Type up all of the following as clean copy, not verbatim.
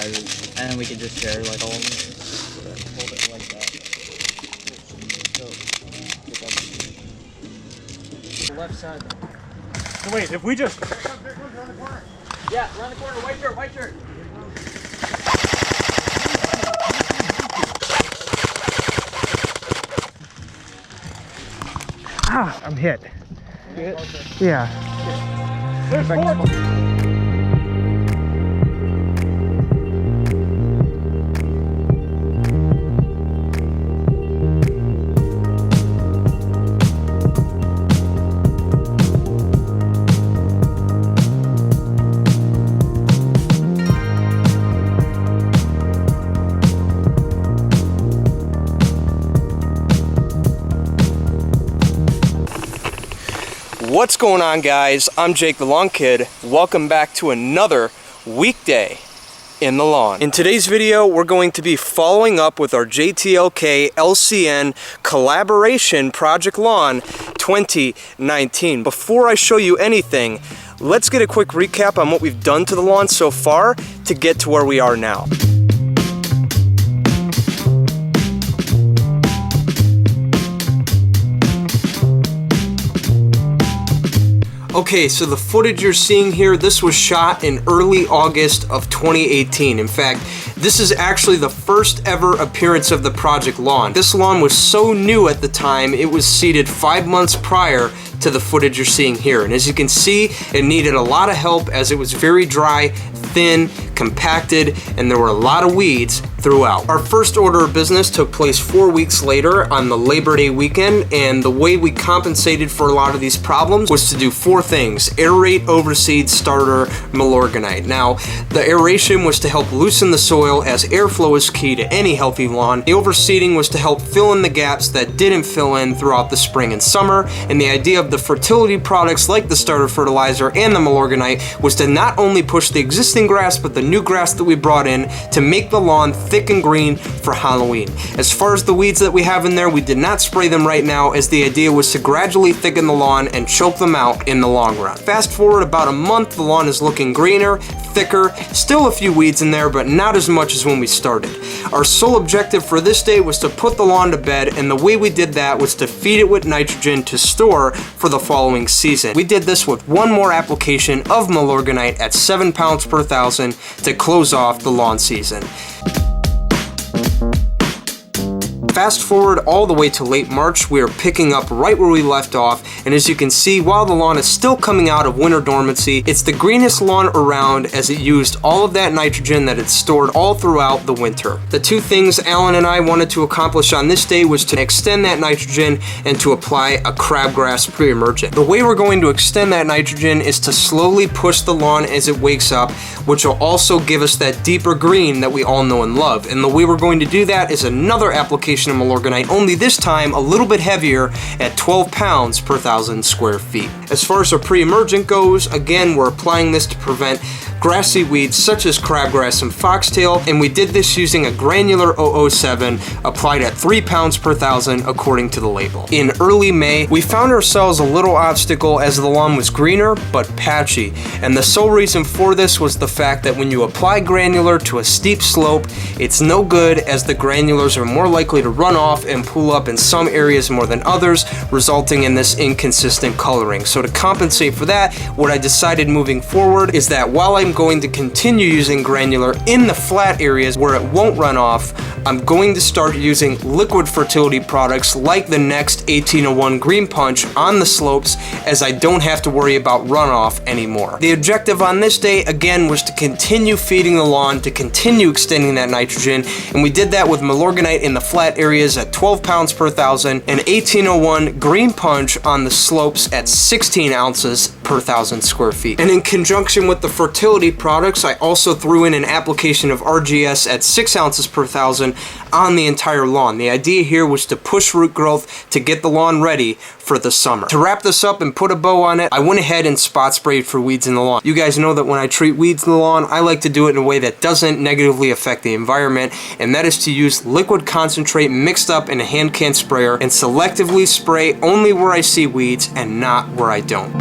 fertilizers, and then we could just share like all of them. Hold it like that. The left side. So wait, if we just... Yeah, around the corner, white shirt, white shirt. Ah, I'm hit. Good. Yeah. There's four. What's going on, guys? I'm Jake the Lawn Kid. Welcome back to another weekday in the lawn. In today's video, we're going to be following up with our JTLK LCN collaboration Project Lawn 2019. Before I show you anything, let's get a quick recap on what we've done to the lawn so far to get to where we are now. Okay, so the footage you're seeing here, this was shot in early August of 2018. In fact, this is actually the first ever appearance of the Project Lawn. This lawn was so new at the time, it was seeded 5 months prior to the footage you're seeing here. And as you can see, it needed a lot of help as it was very dry, thin, compacted, and there were a lot of weeds throughout. Our first order of business took place 4 weeks later on the Labor Day weekend, and the way we compensated for a lot of these problems was to do 4 things: aerate, overseed, starter, Milorganite. Now, the aeration was to help loosen the soil, as airflow is key to any healthy lawn. The overseeding was to help fill in the gaps that didn't fill in throughout the spring and summer, and the idea of the fertility products like the starter fertilizer and the Milorganite was to not only push the existing grass but the new grass that we brought in to make the lawn thick and green for Halloween. As far as the weeds that we have in there, we did not spray them right now, as the idea was to gradually thicken the lawn and choke them out in the long run. Fast forward about a month, the lawn is looking greener, thicker, still a few weeds in there, but not as much as when we started. Our sole objective for this day was to put the lawn to bed, and the way we did that was to feed it with nitrogen to store for the following season. We did this with one more application of Milorganite at 7 pounds per thousand to close off the lawn season. Fast forward all the way to late March, we are picking up right where we left off, and as you can see, while the lawn is still coming out of winter dormancy, it's the greenest lawn around, as it used all of that nitrogen that it stored all throughout the winter. The 2 things Alan and I wanted to accomplish on this day was to extend that nitrogen and to apply a crabgrass pre-emergent. The way we're going to extend that nitrogen is to slowly push the lawn as it wakes up, which will also give us that deeper green that we all know and love. And the way we're going to do that is another application of Milorganite, only this time a little bit heavier at 12 pounds per thousand square feet. As far as our pre-emergent goes, again, we're applying this to prevent grassy weeds such as crabgrass and foxtail, and we did this using a granular 007 applied at 3 pounds per thousand according to the label. In early May, we found ourselves a little obstacle as the lawn was greener but patchy, and the sole reason for this was the fact that when you apply granular to a steep slope, it's no good, as the granulars are more likely to run off and pool up in some areas more than others, resulting in this inconsistent coloring. So to compensate for that, what I decided moving forward is that while I'm going to continue using granular in the flat areas where it won't run off, I'm going to start using liquid fertility products like the next 1801 Green Punch on the slopes, as I don't have to worry about runoff anymore. The objective on this day, again, was to continue feeding the lawn, to continue extending that nitrogen, and we did that with Milorganite in the flat areas at 12 pounds per thousand and 1801 Green Punch on the slopes at 16 ounces per thousand square feet. And in conjunction with the fertility products, I also threw in an application of RGS at 6 ounces per thousand on the entire lawn. The idea here was to push root growth to get the lawn ready for the summer. To wrap this up and put a bow on it, I went ahead and spot sprayed for weeds in the lawn. You guys know that when I treat weeds in the lawn, I like to do it in a way that doesn't negatively affect the environment, and that is to use liquid concentrate mixed up in a hand can sprayer and selectively spray only where I see weeds and not where I don't.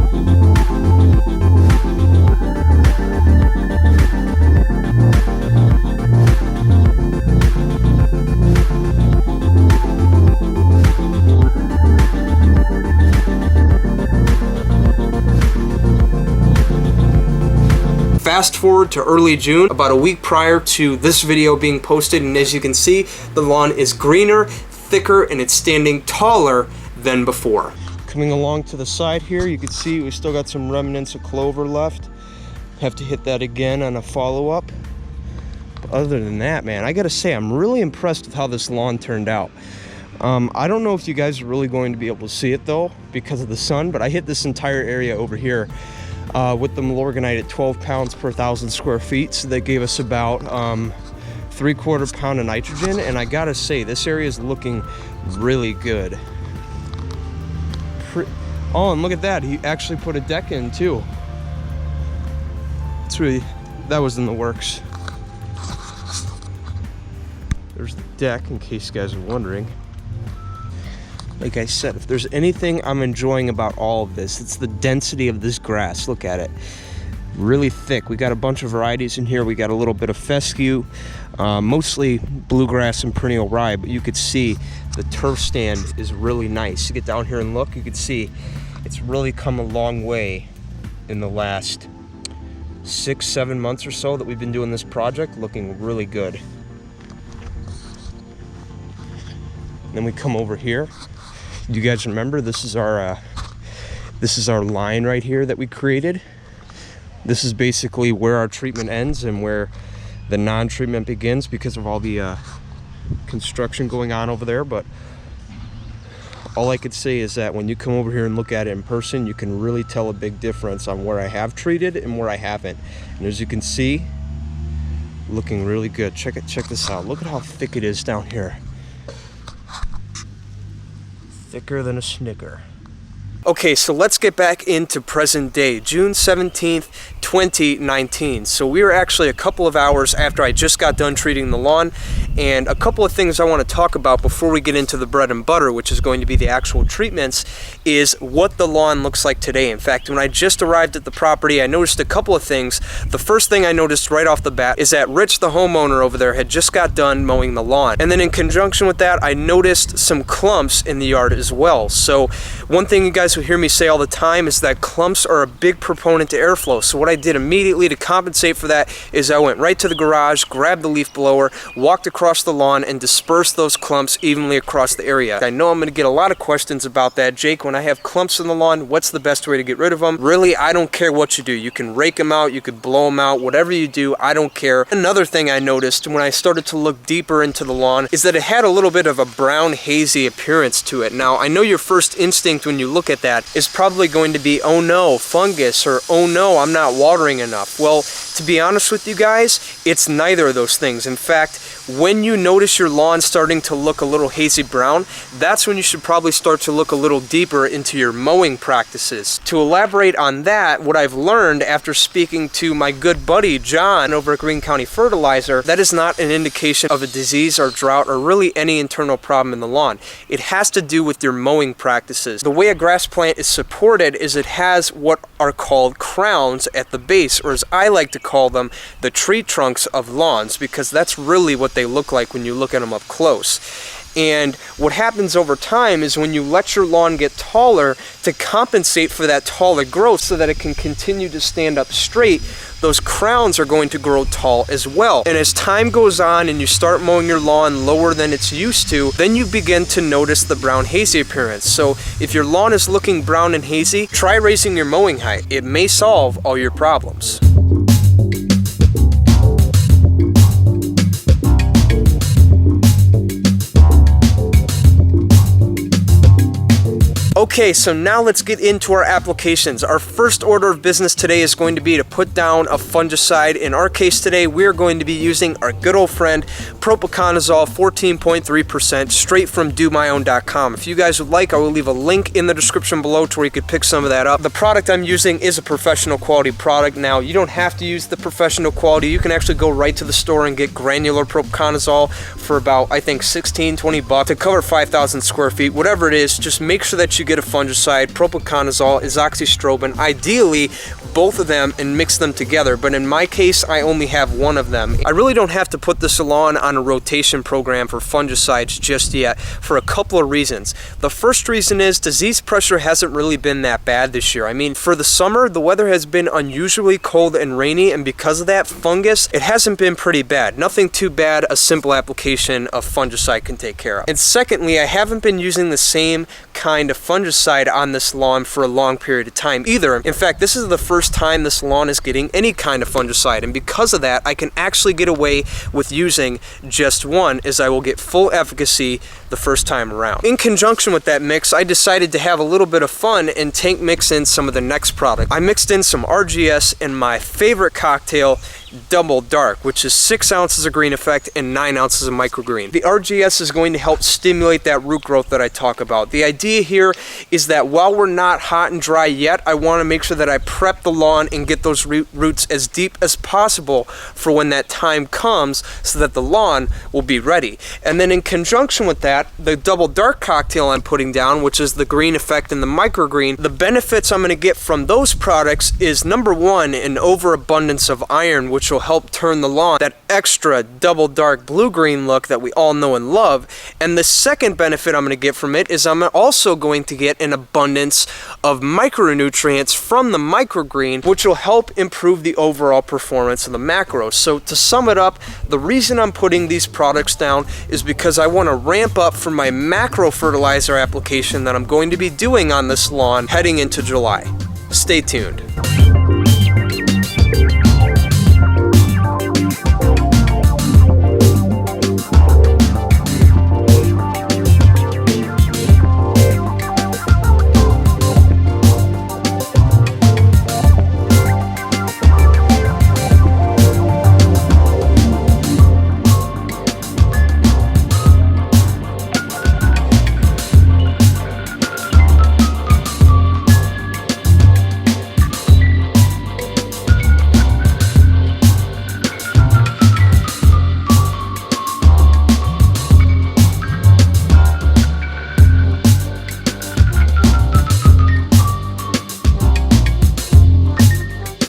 Fast forward to early June, about a week prior to this video being posted, and as you can see, the lawn is greener, thicker, and it's standing taller than before. Coming along to the side here, you can see we still got some remnants of clover left. Have to hit that again on a follow-up. Other than that, man, I gotta say, I'm really impressed with how this lawn turned out. I don't know if you guys are really going to be able to see it though because of the sun, but I hit this entire area over here with the Milorganite at 12 pounds per 1,000 square feet. So that gave us about 3/4 pound of nitrogen, and I gotta say, this area is looking really good. Oh, and look at that, he actually put a deck in too. That was in the works. There's the deck, in case you guys are wondering. Like I said, if there's anything I'm enjoying about all of this, it's the density of this grass. Look at it. Really thick. We got a bunch of varieties in here. We got a little bit of fescue, mostly bluegrass and perennial rye, but you could see the turf stand is really nice. You get down here and look, you can see it's really come a long way in the last 6-7 months or so that we've been doing this project, looking really good. Then we come over here. You guys remember this is our line right here that we created. This is basically where our treatment ends and where the non-treatment begins because of all the construction going on over there. But all I could say is that when you come over here and look at it in person, you can really tell a big difference on where I have treated and where I haven't. And as you can see, looking really good. Check this out. Look at how thick it is down here. Thicker than a Snicker. Okay, so let's get back into present day, June 17th, 2019. So we were actually a couple of hours after I just got done treating the lawn, and a couple of things I want to talk about before we get into the bread and butter, which is going to be the actual treatments, is what the lawn looks like today. In fact, when I just arrived at the property, I noticed a couple of things. The first thing I noticed right off the bat is that Rich, the homeowner over there, had just got done mowing the lawn. And then in conjunction with that, I noticed some clumps in the yard as well. So one thing you guys will hear me say all the time is that clumps are a big proponent to airflow. So what I did immediately to compensate for that is I went right to the garage, grabbed the leaf blower, walked across the lawn, and dispersed those clumps evenly across the area. I know I'm going to get a lot of questions about that. Jake, when I have clumps in the lawn, what's the best way to get rid of them? Really, I don't care what you do. You can rake them out, you could blow them out, whatever you do, I don't care. Another thing I noticed when I started to look deeper into the lawn is that it had a little bit of a brown hazy appearance to it. Now, I know your first instinct when you look at that is probably going to be, oh no, fungus, or oh no, I'm not watering enough. Well, to be honest with you guys, it's neither of those things. In fact, when you notice your lawn starting to look a little hazy brown, that's when you should probably start to look a little deeper into your mowing practices. To elaborate on that, what I've learned after speaking to my good buddy John over at Greene County Fertilizer, that is not an indication of a disease or drought or really any internal problem in the lawn. It has to do with your mowing practices. The way a grass plant is supported is it has what are called crowns at the base, or as I like to call them, the tree trunks of lawns, because that's really what they look like when you look at them up close. And what happens over time is when you let your lawn get taller, to compensate for that taller growth so that it can continue to stand up straight, those crowns are going to grow tall as well. And as time goes on and you start mowing your lawn lower than it's used to, then you begin to notice the brown hazy appearance. So if your lawn is looking brown and hazy, try raising your mowing height. It may solve all your problems. Okay, so now let's get into our applications. Our first order of business today is going to be to put down a fungicide. In our case today, we're going to be using our good old friend propiconazole 14.3% straight from domyown.com. If you guys would like, I will leave a link in the description below to where you could pick some of that up. The product I'm using is a professional quality product. Now, you don't have to use the professional quality. You can actually go right to the store and get granular propiconazole for about, I think, $16-20 to cover 5,000 square feet. Whatever it is, just make sure that you get a of fungicide, propiconazole, azoxystrobin, ideally both of them, and mix them together, but in my case I only have one of them. I really don't have to put this lawn on a rotation program for fungicides just yet for a couple of reasons. The first reason is disease pressure hasn't really been that bad this year. I mean, for the summer the weather has been unusually cold and rainy, and because of that, fungus, it hasn't been pretty bad. Nothing too bad a simple application of fungicide can take care of. And secondly, I haven't been using the same kind of fungicide on this lawn for a long period of time either. In fact, this is the first time this lawn is getting any kind of fungicide, and because of that I can actually get away with using just one, as I will get full efficacy the first time around. In conjunction with that mix, I decided to have a little bit of fun and tank mix in some of the next product. I mixed in some RGS and my favorite cocktail, Double Dark, which is 6 ounces of green effect and 9 ounces of microgreen. The RGS is going to help stimulate that root growth that I talk about. The idea here is that while we're not hot and dry yet, I want to make sure that I prep the lawn and get those roots as deep as possible for when that time comes, so that the lawn will be ready. And then in conjunction with that, the Double Dark cocktail I'm putting down, which is the green effect and the microgreen, the benefits I'm going to get from those products is, number one, an overabundance of iron, which will help turn the lawn that extra Double Dark blue-green look that we all know and love. And the second benefit I'm going to get from it is I'm also going to get an abundance of micronutrients from the microgreen, which will help improve the overall performance of the macros. So to sum it up, the reason I'm putting these products down is because I want to ramp up for my macro fertilizer application that I'm going to be doing on this lawn heading into July. Stay tuned.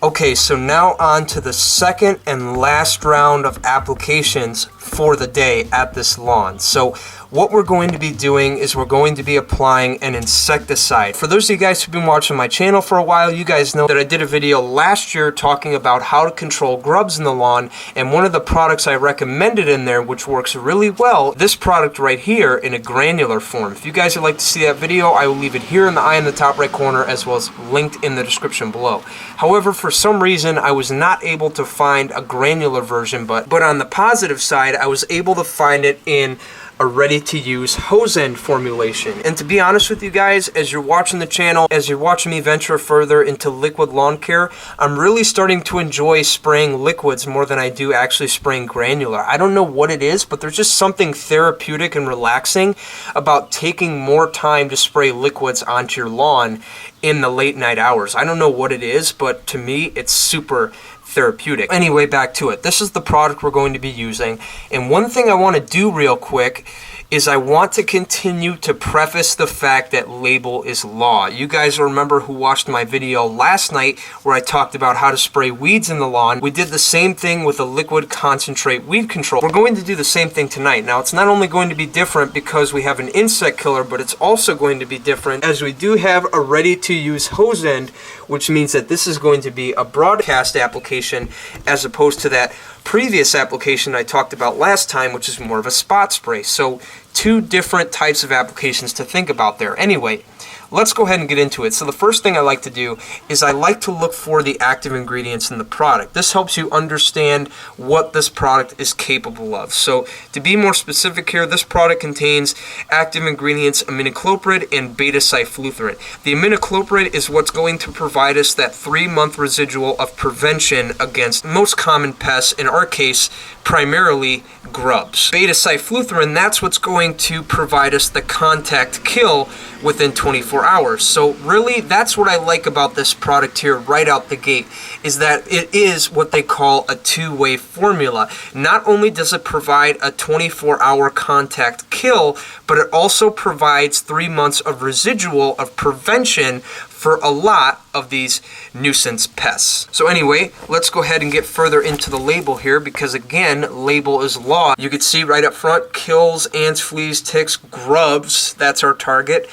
Okay, so now on to the second and last round of applications for the day at this lawn. So what we're going to be doing is we're going to be applying an insecticide. For those of you guys who've been watching my channel for a while, you guys know that I did a video last year talking about how to control grubs in the lawn, and one of the products I recommended in there, which works really well, this product right here in a granular form. If you guys would like to see that video, I will leave it here in the eye in the top right corner, as well as linked in the description below. However, for some reason I was not able to find a granular version, but on the positive side, I was able to find it in a ready-to-use hose end formulation. And to be honest with you guys, as you're watching the channel, as you're watching me venture further into liquid lawn care, I'm really starting to enjoy spraying liquids more than I do actually spraying granular. I don't know what it is, but there's just something therapeutic and relaxing about taking more time to spray liquids onto your lawn in the late night hours. I don't know what it is, but to me, it's super therapeutic. Anyway, back to it. This is the product we're going to be using, and one thing I want to do real quick is I want to continue to preface the fact that label is law. You guys remember who watched my video last night where I talked about how to spray weeds in the lawn. We did the same thing with a liquid concentrate weed control. We're going to do the same thing tonight. Now, it's not only going to be different because we have an insect killer, but it's also going to be different as we do have a ready-to-use hose end, which means that this is going to be a broadcast application as opposed to that previous application I talked about last time, which is more of a spot spray. So two different types of applications to think about there. Anyway, let's go ahead and get into it. So the first thing I like to do is I like to look for the active ingredients in the product. This helps you understand what this product is capable of. So to be more specific here, this product contains active ingredients imidacloprid and beta-cyfluthrin. The imidacloprid is what's going to provide us that 3-month residual of prevention against most common pests, in our case, primarily grubs. Beta-cyfluthrin, that's what's going to provide us the contact kill within 24 24 hours. So really, that's what I like about this product here right out the gate, is that it is what they call a two-way formula. Not only does it provide a 24-hour contact kill, but it also provides 3 months of residual of prevention for a lot of these nuisance pests. So anyway, let's go ahead and get further into the label here, because again, label is law. You can see right up front, kills ants, fleas, ticks, grubs, that's our target.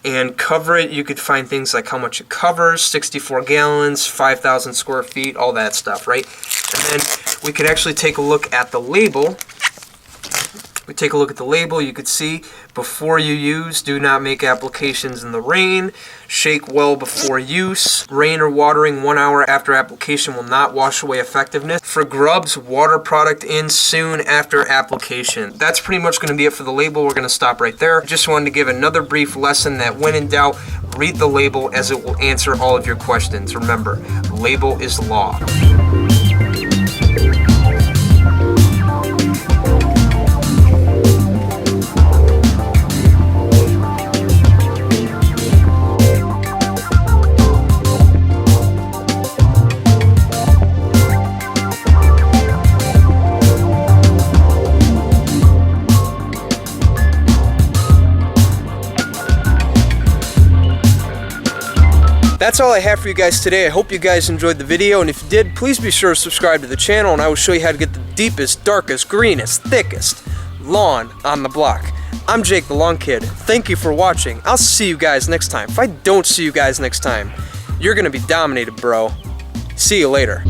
And cover it, you could find things like how much it covers, 64 gallons, 5,000 square feet, all that stuff, right? And then we could actually take a look at the label. We take a look at the label, you could see, before you use, do not make applications in the rain, shake well before use, rain or watering 1 hour after application will not wash away effectiveness. For grubs, water product in soon after application. That's pretty much going to be it for the label. We're going to stop right there. Just wanted to give another brief lesson that when in doubt, read the label, as it will answer all of your questions. Remember, label is law. That's all I have for you guys today. I hope you guys enjoyed the video, and if you did, please be sure to subscribe to the channel, and I will show you how to get the deepest, darkest, greenest, thickest lawn on the block. I'm Jake the Lawn Kid. Thank you for watching. I'll see you guys next time. If I don't see you guys next time, you're gonna be dominated, bro. See you later.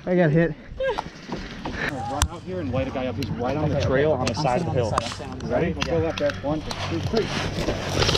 I got hit. Run out here and light a guy up. He's right on the trail on the side of the hill. Ready? We'll go left there. 1, 2, 3.